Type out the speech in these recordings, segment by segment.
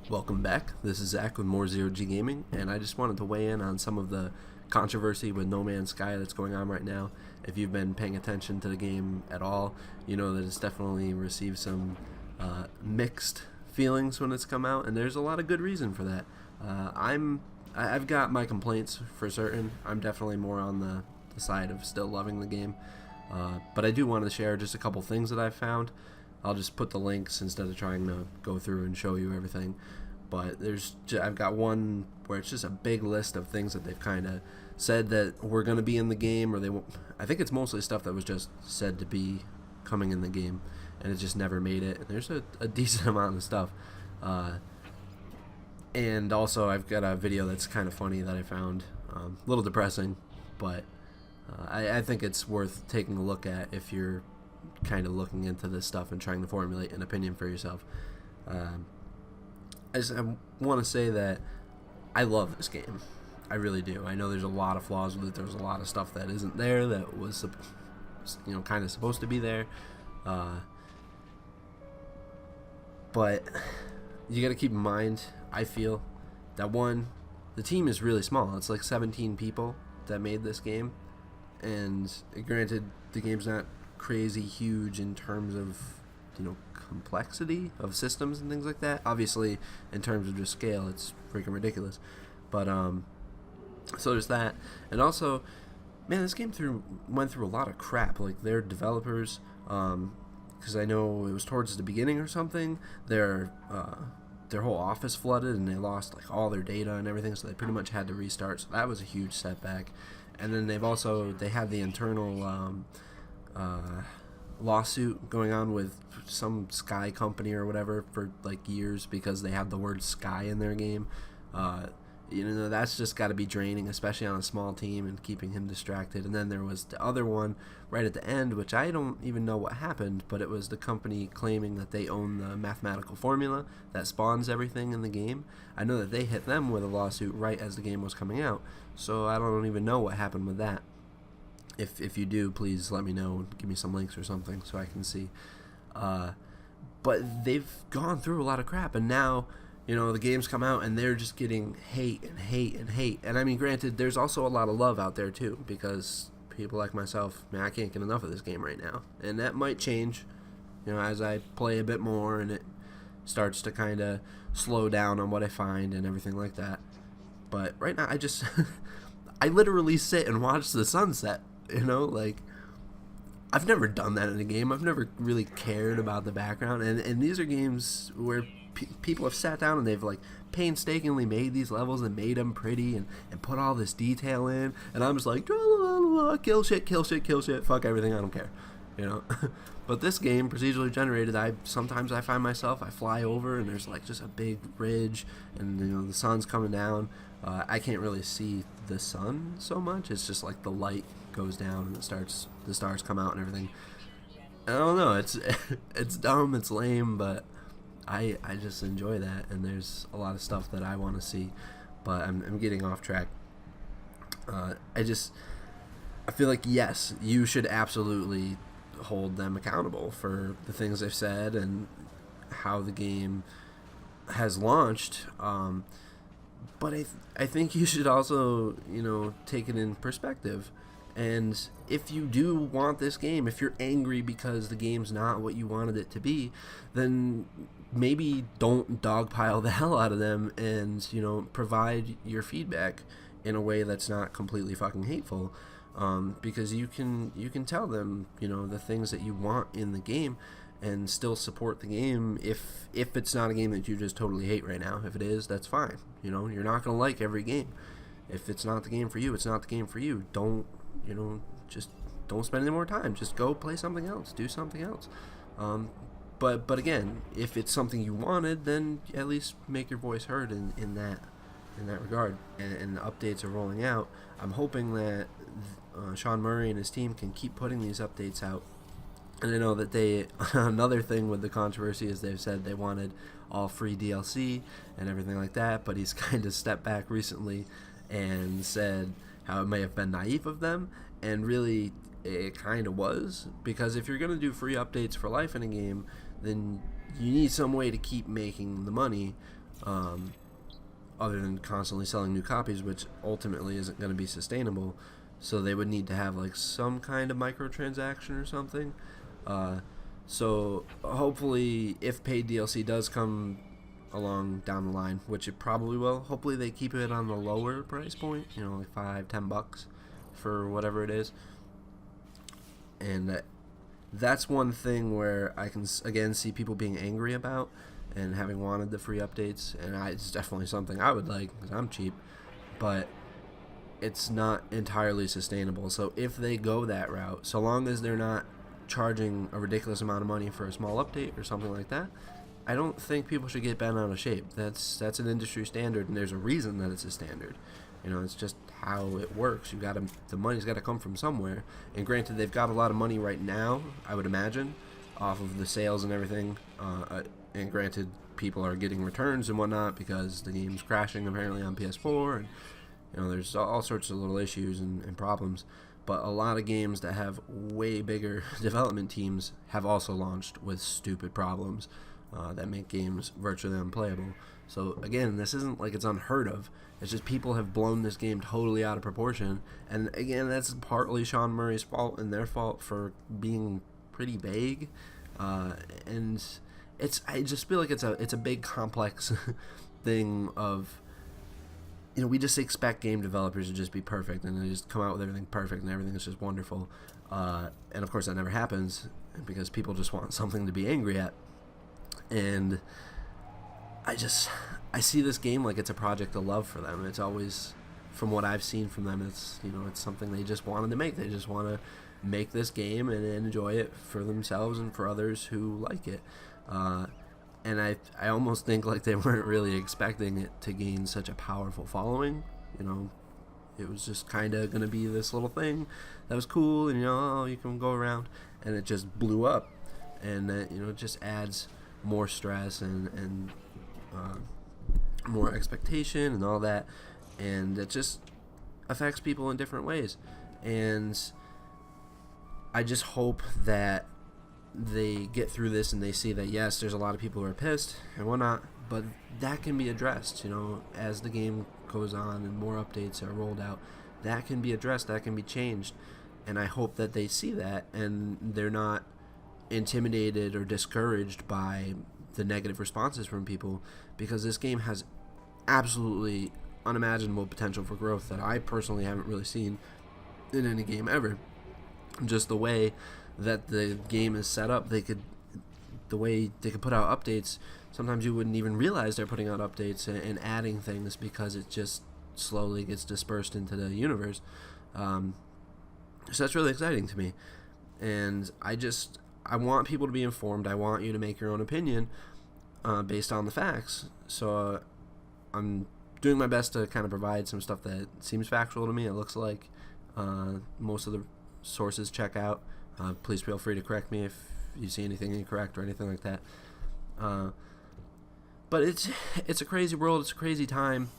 Welcome back. This is Zach with more Zero G Gaming, and I just wanted to weigh in on some of the controversy with No Man's Sky that's going on right now. If you've been paying attention to the game at all, you know that it's definitely received some mixed feelings when it's come out, and there's a lot of good reason for that. I've got my complaints for certain. I'm definitely more on the side of still loving the game, but I do want to share just a couple things that I've found. I'll just put the links instead of trying to go through and show you everything. But I've got one where it's just a big list of things that they've kind of said that were going to be in the game, or they won't. I think it's mostly stuff that was just said to be coming in the game, and it just never made it. And there's a decent amount of stuff. And also, I've got a video that's kind of funny that I found, a little depressing, but I think it's worth taking a look at if you're kind of looking into this stuff and trying to formulate an opinion for yourself. I want to say that I love this game. I really do. I know there's a lot of flaws with it. There's a lot of stuff that isn't there that was, kind of supposed to be there. But you got to keep in mind, I feel, that one, the team is really small. It's like 17 people that made this game. And granted, the game's not crazy huge in terms of complexity of systems and things like that. Obviously, in terms of just scale, it's freaking ridiculous. But so there's that. And also, man, this game went through a lot of crap. Like, their developers, because I know it was towards the beginning or something, their whole office flooded and they lost like all their data and everything, so they pretty much had to restart. So that was a huge setback. And then they had the internal lawsuit going on with some Sky company or whatever for like years because they had the word Sky in their game. That's just got to be draining, especially on a small team, and keeping him distracted. And then there was the other one right at the end, which I don't even know what happened, but it was the company claiming that they own the mathematical formula that spawns everything in the game. I know that they hit them with a lawsuit right as the game was coming out, so I don't even know what happened with that. If you do, please let me know and give me some links or something so I can see. But they've gone through a lot of crap, and now the games come out and they're just getting hate and hate and hate. And I mean, granted, there's also a lot of love out there too, because people like myself, man, I can't get enough of this game right now. And that might change, as I play a bit more and it starts to kind of slow down on what I find and everything like that. But right now, I just, I literally sit and watch the sunset, like, I've never done that in a game. I've never really cared about the background. And these are games where people have sat down and they've like painstakingly made these levels and made them pretty and put all this detail in, and I'm just like, kill shit, fuck everything, I don't care, But this game, procedurally generated, sometimes I find myself, I fly over and there's like just a big ridge and the sun's coming down. I can't really see the sun so much. It's just like the light goes down and the stars come out and everything. I don't know, it's dumb, it's lame, but I just enjoy that, and there's a lot of stuff that I want to see, but I'm getting off track. I feel like, yes, you should absolutely hold them accountable for the things they've said and how the game has launched, but I think you should also, take it in perspective. And if you do want this game, if you're angry because the game's not what you wanted it to be, then maybe don't dogpile the hell out of them and, provide your feedback in a way that's not completely fucking hateful. Because you can tell them, the things that you want in the game and still support the game if it's not a game that you just totally hate right now. If it is, that's fine. You're not going to like every game. If it's not the game for you, it's not the game for you. Just don't spend any more time. Just go play something else. Do something else. But again, if it's something you wanted, then at least make your voice heard in that regard. And the updates are rolling out. I'm hoping that Sean Murray and his team can keep putting these updates out. And I know that another thing with the controversy is they've said they wanted all free DLC and everything like that, but he's kind of stepped back recently and said how it may have been naive of them, and really it kind of was, because if you're going to do free updates for life in a game, then you need some way to keep making the money, other than constantly selling new copies, which ultimately isn't going to be sustainable. So they would need to have like some kind of microtransaction or something. Uh, so hopefully, if paid DLC does come along down the line, which it probably will, hopefully they keep it on the lower price point. Like $5-10 for whatever it is. And that's one thing where I can again see people being angry about and having wanted the free updates, and it's definitely something I would like because I'm cheap, but it's not entirely sustainable. So if they go that route, so long as they're not charging a ridiculous amount of money for a small update or something like that, I don't think people should get bent out of shape. That's an industry standard, and there's a reason that it's a standard. It's just how it works. The money's got to come from somewhere. And granted, they've got a lot of money right now, I would imagine, off of the sales and everything. And granted, people are getting returns and whatnot because the game's crashing apparently on PS4, and there's all sorts of little issues and problems. But a lot of games that have way bigger development teams have also launched with stupid problems that make games virtually unplayable. So again, this isn't like it's unheard of. It's just people have blown this game totally out of proportion. And again, that's partly Sean Murray's fault and their fault for being pretty vague. And I just feel like it's a big complex thing of, we just expect game developers to just be perfect and they just come out with everything perfect and everything is just wonderful. And of course that never happens because people just want something to be angry at. And I see this game like it's a project of love for them. It's always, from what I've seen from them, it's it's something they just wanted to make. They just want to make this game and enjoy it for themselves and for others who like it. And I almost think like they weren't really expecting it to gain such a powerful following. It was just kind of going to be this little thing that was cool, and you can go around, and it just blew up, and it just adds more stress and more expectation and all that, and it just affects people in different ways. And I just hope that they get through this and they see that yes, there's a lot of people who are pissed and whatnot, but that can be addressed, as the game goes on and more updates are rolled out. That can be addressed, that can be changed, and I hope that they see that and they're not intimidated or discouraged by the negative responses from people, because this game has absolutely unimaginable potential for growth that I personally haven't really seen in any game ever. Just the way that the game is set up, the way they could put out updates, sometimes you wouldn't even realize they're putting out updates and adding things because it just slowly gets dispersed into the universe. So that's really exciting to me, and I want people to be informed. I want you to make your own opinion based on the facts. So I'm doing my best to kind of provide some stuff that seems factual to me. It looks like most of the sources check out. Please feel free to correct me if you see anything incorrect or anything like that. But it's a crazy world. It's a crazy time,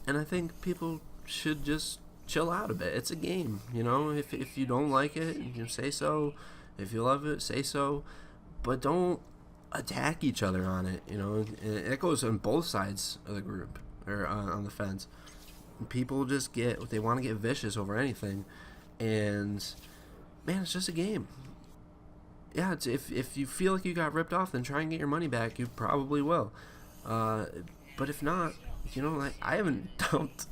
and I think people should just chill out a bit. It's a game, If you don't like it, you say so. If you love it, say so. But don't attack each other on it, And it goes on both sides of the group or on the fence. People just they want to get vicious over anything, and man, it's just a game. Yeah, if you feel like you got ripped off, then try and get your money back. You probably will. But if not, I haven't dumped.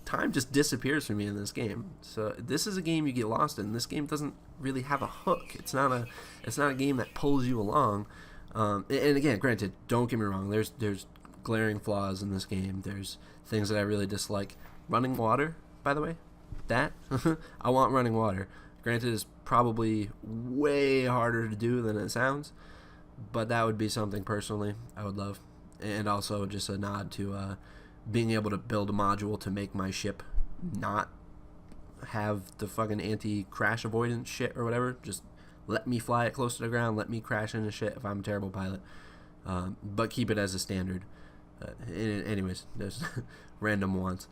Time just disappears from me in this game. So this is a game you get lost in. This game doesn't really have a hook. It's not a game that pulls you along. And again, granted, don't get me wrong. There's glaring flaws in this game. There's things that I really dislike. Running water, by the way, that I want running water. Granted, it's probably way harder to do than it sounds, but that would be something personally I would love. And also just a nod to being able to build a module to make my ship not have the fucking anti-crash avoidance shit or whatever. Just let me fly it close to the ground, let me crash into shit if I'm a terrible pilot, but keep it as a standard. Anyways, there's random wants.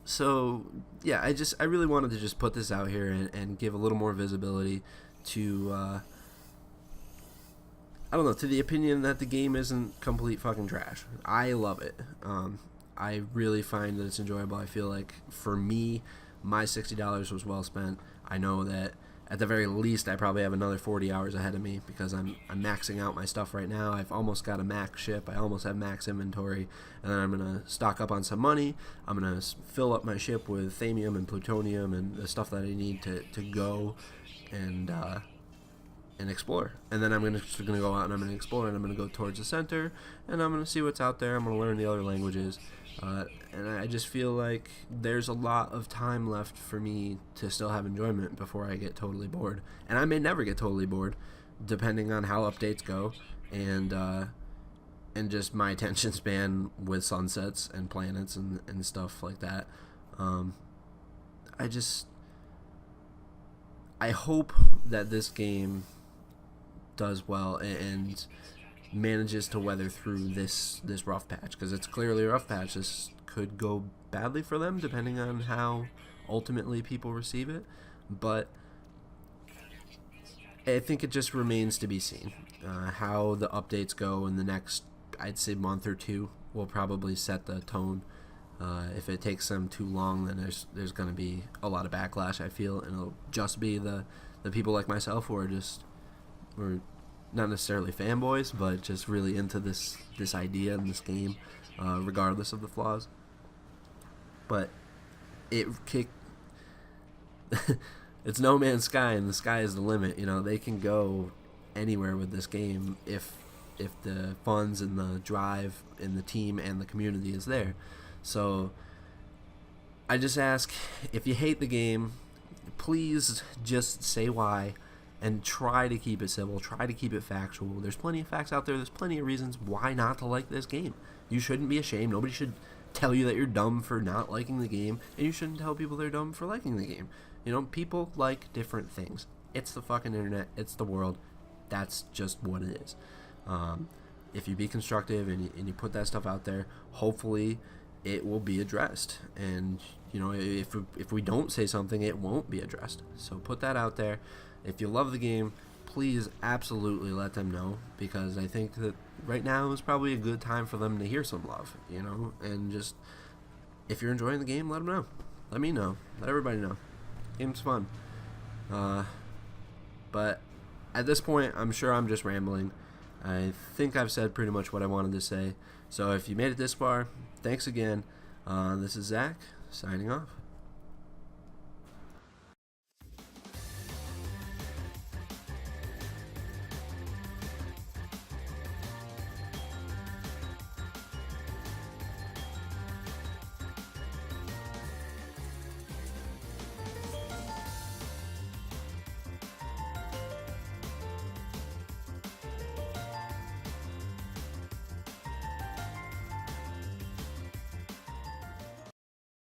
So yeah, I really wanted to just put this out here and give a little more visibility to I don't know, to the opinion that the game isn't complete fucking trash. I love it. I really find that it's enjoyable. I feel like for me, my $60 was well spent. I know that at the very least, I probably have another 40 hours ahead of me because I'm maxing out my stuff right now. I've almost got a max ship. I almost have max inventory. And then I'm going to stock up on some money. I'm going to fill up my ship with thamium and plutonium and the stuff that I need to go and explore. And then I'm just going to go out and I'm going to explore, and I'm going to go towards the center, and I'm going to see what's out there. I'm going to learn the other languages. And I just feel like there's a lot of time left for me to still have enjoyment before I get totally bored. And I may never get totally bored, depending on how updates go, and just my attention span with sunsets and planets and stuff like that. I hope that this game does well and manages to weather through this rough patch, because it's clearly a rough patch. This could go badly for them depending on how ultimately people receive it, but I think it just remains to be seen. How the updates go in the next, I'd say, month or two will probably set the tone. If it takes them too long, then there's going to be a lot of backlash, I feel, and it'll just be the people like myself who are not necessarily fanboys, but just really into this idea and this game, regardless of the flaws. But it's No Man's Sky, and the sky is the limit. You know, they can go anywhere with this game if the funds and the drive and the team and the community is there. So I just ask, if you hate the game, please just say why. And try to keep it civil, try to keep it factual. There's plenty of facts out there. There's plenty of reasons why not to like this game. You shouldn't be ashamed. Nobody should tell you that you're dumb for not liking the game, and you shouldn't tell people they're dumb for liking the game. You know, people like different things. It's the fucking internet. It's the world. That's just what it is. If you be constructive and you put that stuff out there, hopefully it will be addressed. And, you know, if we don't say something, it won't be addressed. So put that out there. If you love the game, please absolutely let them know, because I think that right now is probably a good time for them to hear some love, you know, and just, if you're enjoying the game, let them know. Let me know. Let everybody know. Game's fun. But at this point, I'm sure I'm just rambling. I think I've said pretty much what I wanted to say. So if you made it this far, thanks again. This is Zach, signing off.